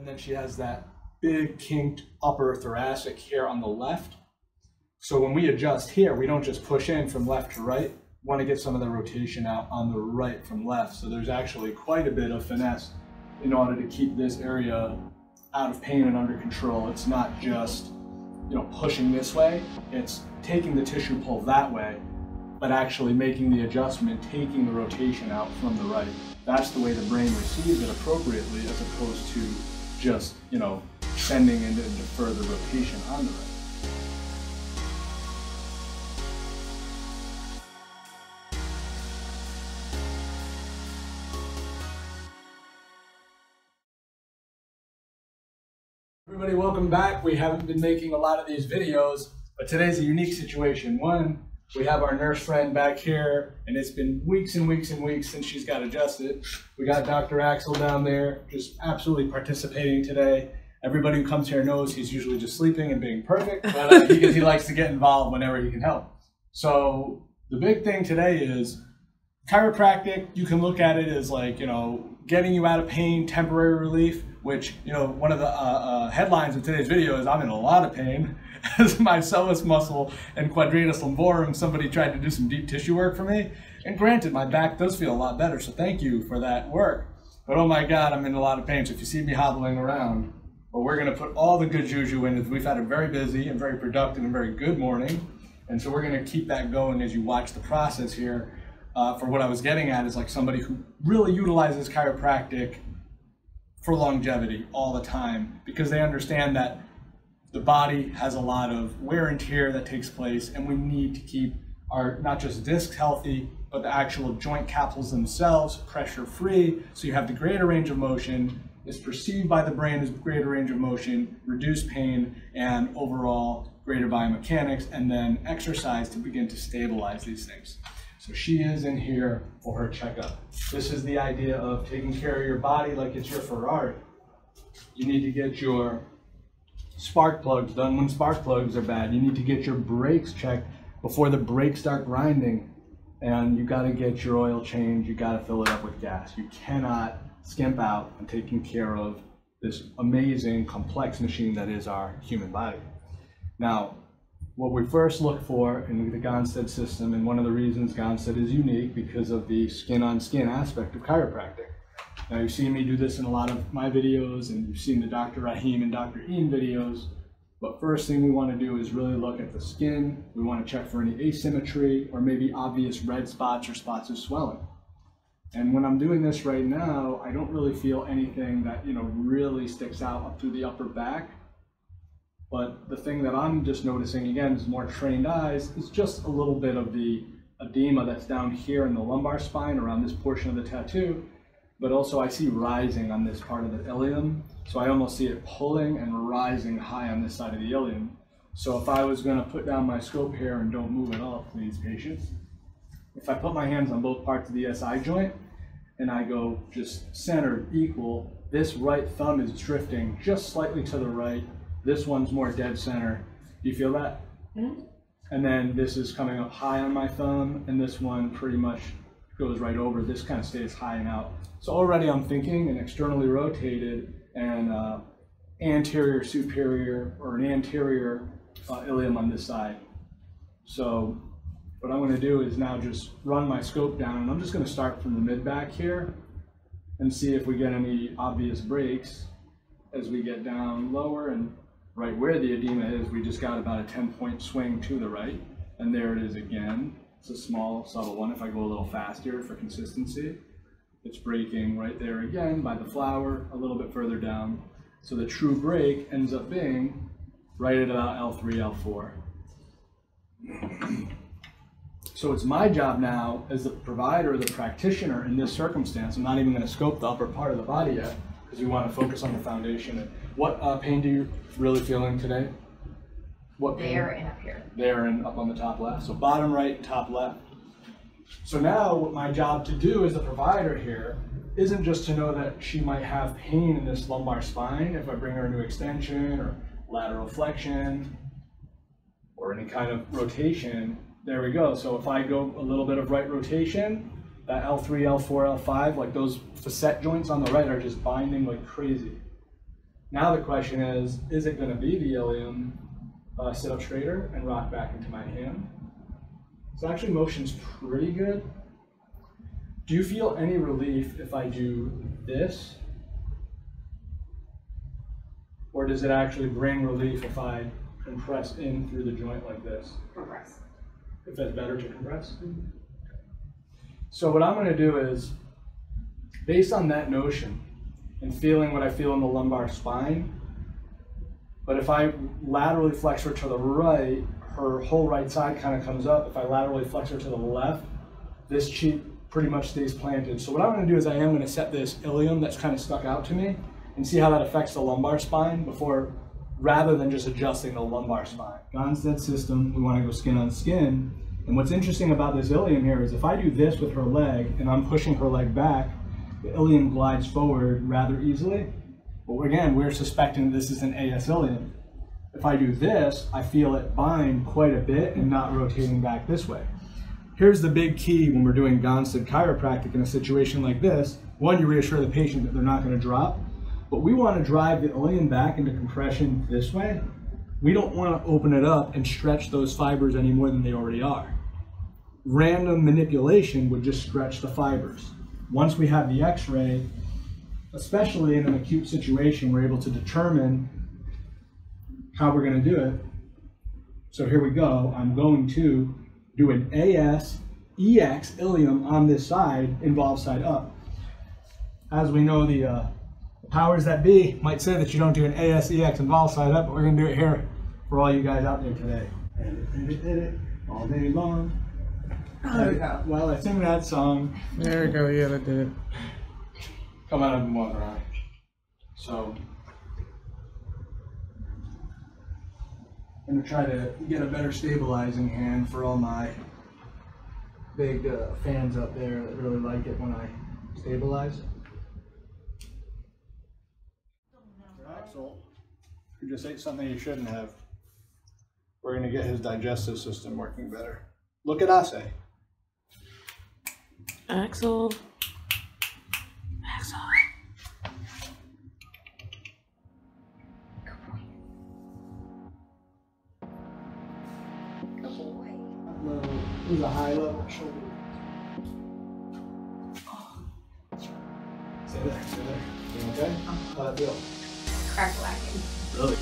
then she has that big kinked upper thoracic here on the left. So when we adjust here, we don't just push in from left to right. We want to get some of the rotation out on the right from left. So there's actually quite a bit of finesse in order to keep this area out of pain and under control. It's not just, you know, pushing this way, it's taking the tissue pull that way, but actually making the adjustment, taking the rotation out from the right. That's the way the brain receives it appropriately, as opposed to just, you know, sending it into further rotation on the right. Everybody, welcome back. We haven't been making a lot of these videos, but today's a unique situation. One, we have our nurse friend back here, and it's been weeks and weeks and weeks since she's got adjusted. We got Dr. Axel down there, just absolutely participating today. Everybody who comes here knows he's usually just sleeping and being perfect, but because he likes to get involved whenever he can help. So the big thing today is chiropractic. You can look at it as like, you know, getting you out of pain, temporary relief, which, you know, one of the headlines of today's video is I'm in a lot of pain as my psoas muscle and quadratus lumborum, somebody tried to do some deep tissue work for me. And granted, my back does feel a lot better, so thank you for that work. But oh my God, I'm in a lot of pain. So if you see me hobbling around, but we're gonna put all the good juju in. We've had a very busy and very productive and very good morning. And so we're gonna keep that going as you watch the process here. For what I was getting at is like somebody who really utilizes chiropractic for longevity all the time, because they understand that the body has a lot of wear and tear that takes place, and we need to keep our not just discs healthy, but the actual joint capsules themselves pressure free, so you have the greater range of motion, is perceived by the brain as greater range of motion, reduced pain, and overall greater biomechanics, and then exercise to begin to stabilize these things. So she is in here for her checkup. This is the idea of taking care of your body like it's your Ferrari. You need to get your spark plugs done when spark plugs are bad. You need to get your brakes checked before the brakes start grinding. And you gotta get your oil changed, you gotta fill it up with gas. You cannot skimp out on taking care of this amazing, complex machine that is our human body. Now, what we first look for in the Gonstead system, and one of the reasons Gonstead is unique because of the skin-on-skin aspect of chiropractic. Now you've seen me do this in a lot of my videos, and you've seen the Dr. Rahim and Dr. Ian videos, but first thing we want to do is really look at the skin. We want to check for any asymmetry or maybe obvious red spots or spots of swelling. And when I'm doing this right now, I don't really feel anything that, you know, really sticks out up through the upper back. But the thing that I'm just noticing, again, is more trained eyes, is just a little bit of the edema that's down here in the lumbar spine around this portion of the tattoo. But also I see rising on this part of the ilium. So I almost see it pulling and rising high on this side of the ilium. So if I was gonna put down my scope here, and don't move at all, please, patients. If I put my hands on both parts of the SI joint and I go just centered, equal, this right thumb is drifting just slightly to the right. This one's more dead center. Do you feel that? Mm-hmm. And then this is coming up high on my thumb, and this one pretty much goes right over. This kind of stays high and out. So already I'm thinking an externally rotated and anterior superior, or an anterior ilium on this side. So what I'm going to do is now just run my scope down, and I'm just going to start from the mid-back here and see if we get any obvious breaks as we get down lower. And right where the edema is, we just got about a 10-point swing to the right, and there it is again. It's a small, subtle one. If I go a little faster for consistency, it's breaking right there again by the flower, a little bit further down. So the true break ends up being right at about L3, L4. So it's my job now as the provider, the practitioner in this circumstance. I'm not even going to scope the upper part of the body yet, because we want to focus on the foundation. What pain do you really feeling today? What pain? There and up here. There and up on the top left. So bottom right and top left. So now what my job to do as the provider here isn't just to know that she might have pain in this lumbar spine if I bring her into extension or lateral flexion or any kind of rotation. There we go. So if I go a little bit of right rotation, that L3, L4, L5, like those facet joints on the right are just binding like crazy. Now the question is it going to be the ilium sit up straighter and rock back into my hand? So actually motion's pretty good. Do you feel any relief if I do this? Or does it actually bring relief if I compress in through the joint like this? Compress. If that's better to compress? So what I'm going to do is, based on that notion and feeling what I feel in the lumbar spine, but if I laterally flex her to the right, her whole right side kind of comes up. If I laterally flex her to the left, this cheek pretty much stays planted. So what I'm going to do is I am going to set this ilium that's kind of stuck out to me and see how that affects the lumbar spine before, rather than just adjusting the lumbar spine. Gonstead system, we want to go skin on skin. And what's interesting about this ilium here is if I do this with her leg and I'm pushing her leg back, the ilium glides forward rather easily. But again, we're suspecting this is an AS ilium. If I do this, I feel it bind quite a bit and not rotating back this way. Here's the big key when we're doing Gonstead chiropractic in a situation like this. One, you reassure the patient that they're not going to drop, but we want to drive the ilium back into compression this way. We don't want to open it up and stretch those fibers any more than they already are. Random manipulation would just stretch the fibers. Once we have the x-ray, especially in an acute situation, we're able to determine how we're going to do it. So here we go. I'm going to do an AS EX ilium on this side, involved side up. As we know, the powers that be might say that you don't do an AS EX involved side up, but we're going to do it here for all you guys out there today. Edit, all day long. Well, I sing that song. There we go, yeah, that did it. Come out of one eye. So I'm going to try to get a better stabilizing hand for all my big fans up there that really like it when I stabilize. Axel, you just ate something you shouldn't have. We're going to get his digestive system working better. Look at Ase. Axel. Axel. Good boy. There's a high level shoulder. Stay there, stay there. You okay? How'd that feel? Crack lacking. Really?